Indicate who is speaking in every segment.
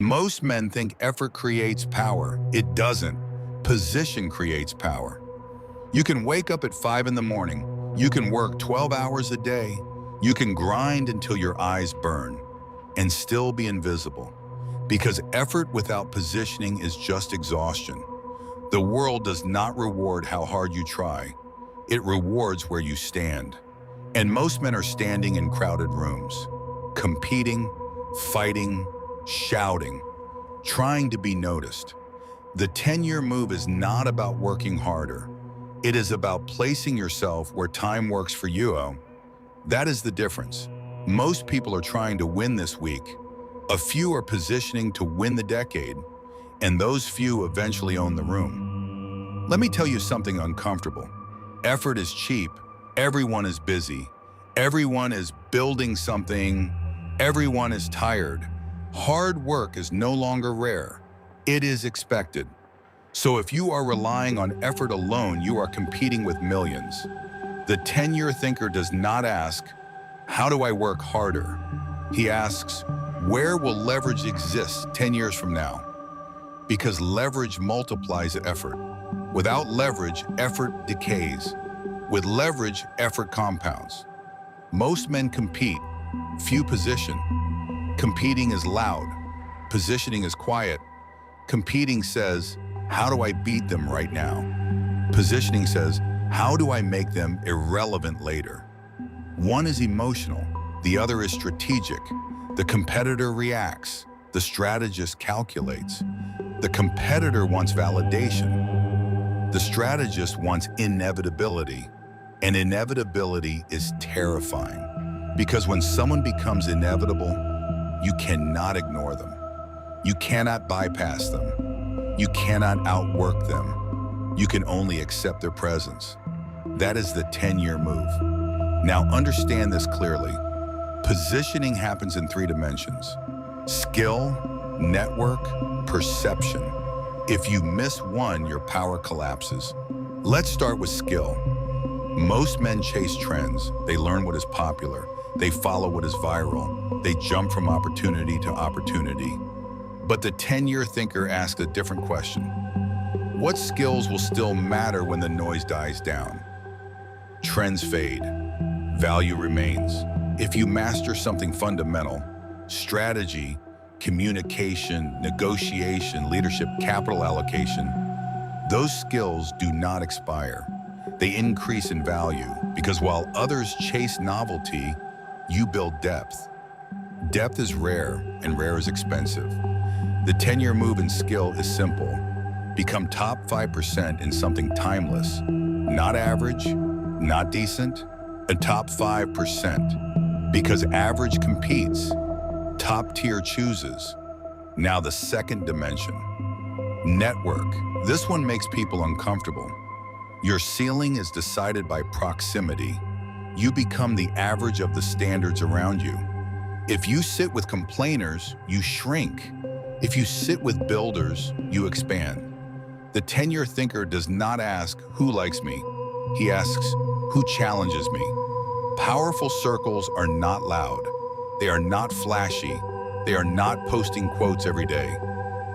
Speaker 1: Most men think effort creates power. It doesn't. Position creates power. You can wake up at 5 in the morning. You can work 12 hours a day. You can grind until your eyes burn and still be invisible. Because effort without positioning is just exhaustion. The world does not reward how hard you try. It rewards where you stand. And most men are standing in crowded rooms, competing, fighting, shouting, trying to be noticed. The 10-year move is not about working harder. It is about placing yourself where time works for you. That is the difference. Most people are trying to win this week. A few are positioning to win the decade, and those few eventually own the room. Let me tell you something uncomfortable. Effort is cheap. Everyone is busy. Everyone is building something. Everyone is tired. Hard work is no longer rare. It is expected. So if you are relying on effort alone, you are competing with millions. The 10-year thinker does not ask, how do I work harder? He asks, where will leverage exist 10 years from now? Because leverage multiplies effort. Without leverage, effort decays. With leverage, effort compounds. Most men compete, few position. Competing is loud. Positioning is quiet. Competing says, how do I beat them right now? Positioning says, how do I make them irrelevant later? One is emotional, the other is strategic. The competitor reacts, the strategist calculates. The competitor wants validation. The strategist wants inevitability. And inevitability is terrifying. Because when someone becomes inevitable, you cannot ignore them. You cannot bypass them. You cannot outwork them. You can only accept their presence. That is the 10-year move. Now understand this clearly. Positioning happens in 3 dimensions: skill, network, perception. If you miss one, your power collapses. Let's start with skill. Most men chase trends. They learn what is popular. They follow what is viral. They jump from opportunity to opportunity. But the 10-year thinker asks a different question. What skills will still matter when the noise dies down? Trends fade. Value remains. If you master something fundamental, strategy, communication, negotiation, leadership, capital allocation, those skills do not expire. They increase in value because while others chase novelty, you build depth. Depth is rare and rare is expensive. The 10-year move in skill is simple. Become top 5% in something timeless, not average, not decent, a top 5%. Because average competes, top tier chooses. Now the second dimension, network. This one makes people uncomfortable. Your ceiling is decided by proximity. You become the average of the standards around you. If you sit with complainers, you shrink. If you sit with builders, you expand. The 10-year thinker does not ask, who likes me? He asks, who challenges me? Powerful circles are not loud. They are not flashy. They are not posting quotes every day.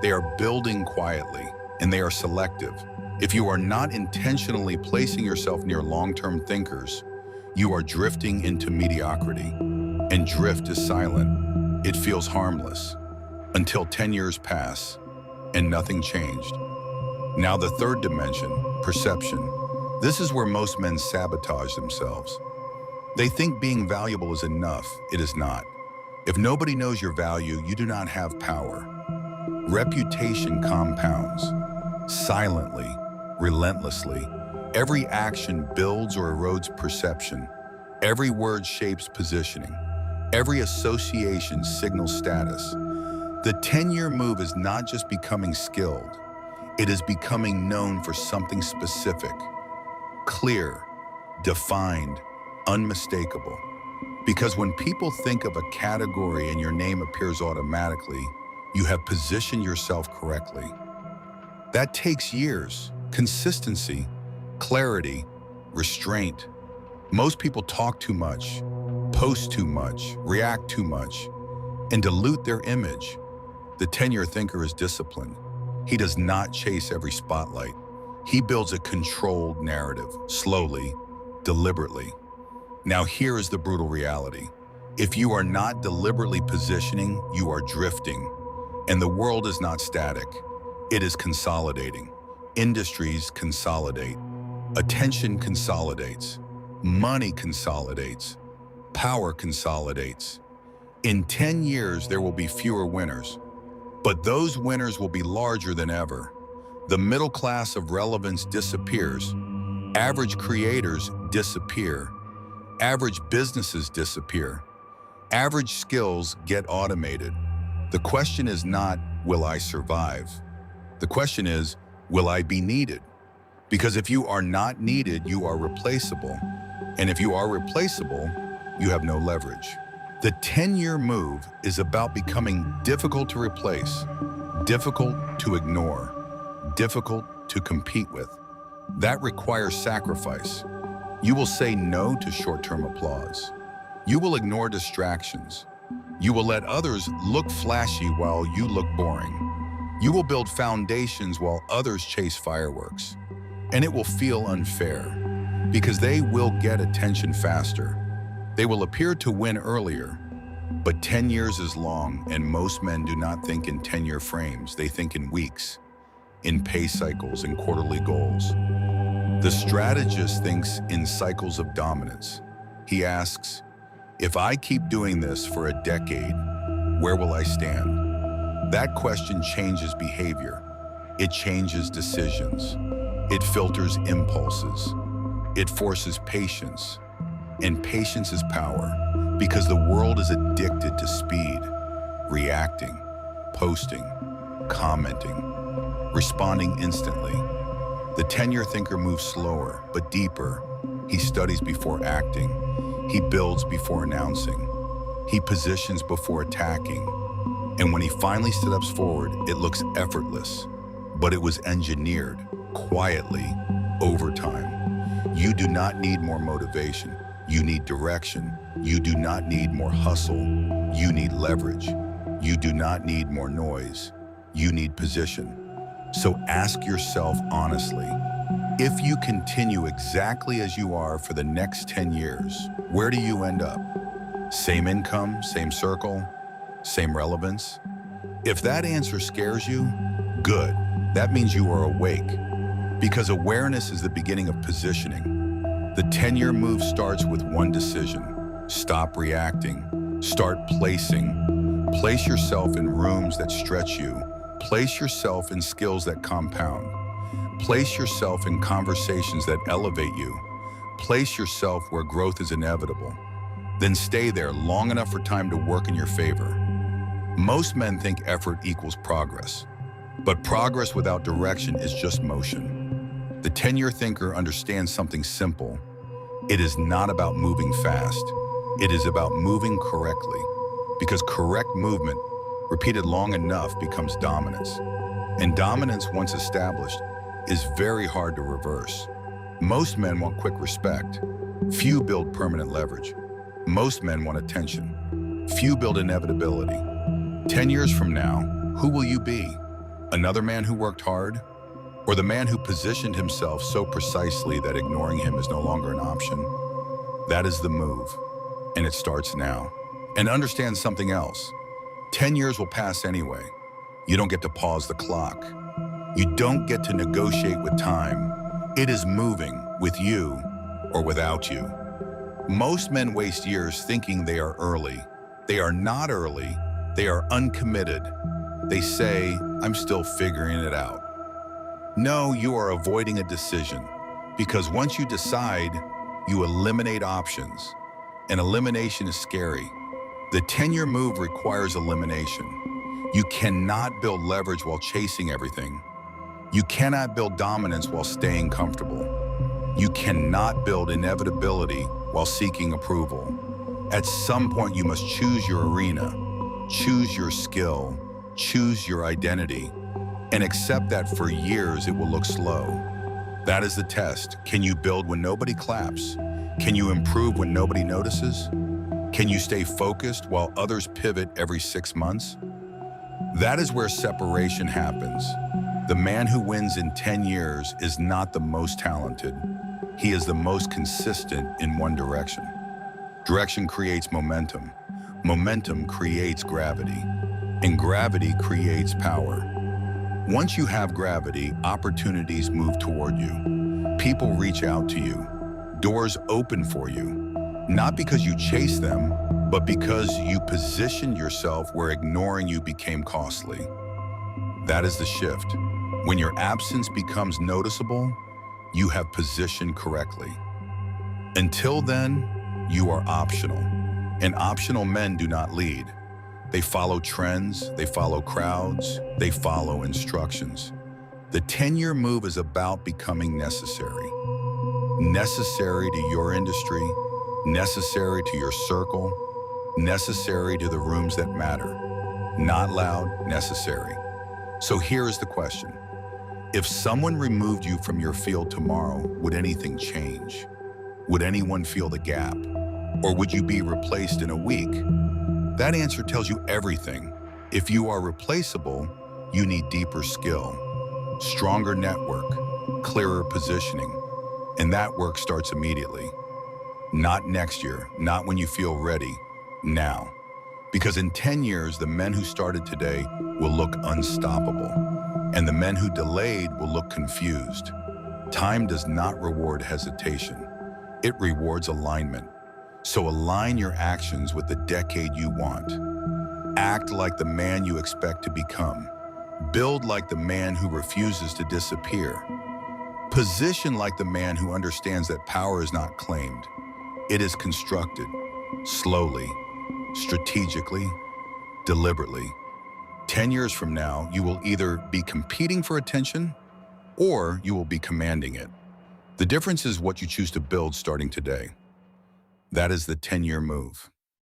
Speaker 1: They are building quietly, and they are selective. If you are not intentionally placing yourself near long-term thinkers, you are drifting into mediocrity. And drift is silent. It feels harmless. Until 10 years pass, and nothing changed. Now the third dimension, perception. This is where most men sabotage themselves. They think being valuable is enough. It is not. If nobody knows your value, you do not have power. Reputation compounds. Silently, relentlessly. Every action builds or erodes perception. Every word shapes positioning. Every association signals status. The 10-year move is not just becoming skilled. It is becoming known for something specific. Clear, defined, unmistakable. Because when people think of a category and your name appears automatically, you have positioned yourself correctly. That takes years, consistency, clarity, restraint. Most people talk too much, post too much, react too much, and dilute their image. The 10-year thinker is disciplined. He does not chase every spotlight. He builds a controlled narrative, slowly, deliberately. Now here is the brutal reality. If you are not deliberately positioning, you are drifting. And the world is not static. It is consolidating. Industries consolidate. Attention consolidates. Money consolidates. Power consolidates. In 10 years, there will be fewer winners. But those winners will be larger than ever. The middle class of relevance disappears. Average creators disappear. Average businesses disappear. Average skills get automated. The question is not, will I survive? The question is, will I be needed? Because if you are not needed, you are replaceable. And if you are replaceable, you have no leverage. The 10-year move is about becoming difficult to replace, difficult to ignore, difficult to compete with. That requires sacrifice. You will say no to short-term applause. You will ignore distractions. You will let others look flashy while you look boring. You will build foundations while others chase fireworks. And it will feel unfair, because they will get attention faster. They will appear to win earlier. But 10 years is long, and most men do not think in 10-year frames. They think in weeks, in pay cycles, and quarterly goals. The strategist thinks in cycles of dominance. He asks, if I keep doing this for a decade, where will I stand? That question changes behavior. It changes decisions. It filters impulses. It forces patience. And patience is power, because the world is addicted to speed, reacting, posting, commenting, responding instantly. The 10-year thinker moves slower, but deeper. He studies before acting. He builds before announcing. He positions before attacking. And when he finally steps forward, it looks effortless, but it was engineered quietly over time. You do not need more motivation. You need direction. You do not need more hustle. You need leverage. You do not need more noise. You need position. So ask yourself honestly, if you continue exactly as you are for the next 10 years, where do you end up? Same income, same circle, same relevance? If that answer scares you, good. That means you are awake, because awareness is the beginning of positioning. The 10-year move starts with one decision. Stop reacting. Start placing. Place yourself in rooms that stretch you. Place yourself in skills that compound. Place yourself in conversations that elevate you. Place yourself where growth is inevitable. Then stay there long enough for time to work in your favor. Most men think effort equals progress, but progress without direction is just motion. The 10-year thinker understands something simple. It is not about moving fast. It is about moving correctly, because correct movement, repeated long enough, becomes dominance. And dominance, once established, is very hard to reverse. Most men want quick respect. Few build permanent leverage. Most men want attention. Few build inevitability. 10 years from now, who will you be? Another man who worked hard? Or the man who positioned himself so precisely that ignoring him is no longer an option? That is the move, and it starts now. And understand something else. 10 years will pass anyway. You don't get to pause the clock. You don't get to negotiate with time. It is moving with you or without you. Most men waste years thinking they are early. They are not early. They are uncommitted. They say, I'm still figuring it out. No, you are avoiding a decision, because once you decide, you eliminate options. And elimination is scary. The 10-year move requires elimination. You cannot build leverage while chasing everything. You cannot build dominance while staying comfortable. You cannot build inevitability while seeking approval. At some point, you must choose your arena, choose your skill, choose your identity, and accept that for years it will look slow. That is the test. Can you build when nobody claps? Can you improve when nobody notices? Can you stay focused while others pivot every 6 months? That is where separation happens. The man who wins in 10 years is not the most talented. He is the most consistent in one direction. Direction creates momentum. Momentum creates gravity. And gravity creates power. Once you have gravity, opportunities move toward you. People reach out to you. Doors open for you. Not because you chase them, but because you positioned yourself where ignoring you became costly. That is the shift. When your absence becomes noticeable, you have positioned correctly. Until then, you are optional. And optional men do not lead. They follow trends, they follow crowds, they follow instructions. The 10-year move is about becoming necessary. Necessary to your industry, necessary to your circle, necessary to the rooms that matter. Not loud, necessary. So here is the question. If someone removed you from your field tomorrow, would anything change? Would anyone feel the gap? Or would you be replaced in a week? That answer tells you everything. If you are replaceable, you need deeper skill, stronger network, clearer positioning. And that work starts immediately. Not next year, not when you feel ready, now. Because in 10 years, the men who started today will look unstoppable. And the men who delayed will look confused. Time does not reward hesitation. It rewards alignment. So align your actions with the decade you want. Act like the man you expect to become. Build like the man who refuses to disappear. Position like the man who understands that power is not claimed. It is constructed, slowly, strategically, deliberately. 10 years from now, you will either be competing for attention or you will be commanding it. The difference is what you choose to build starting today. That is the 10-year move.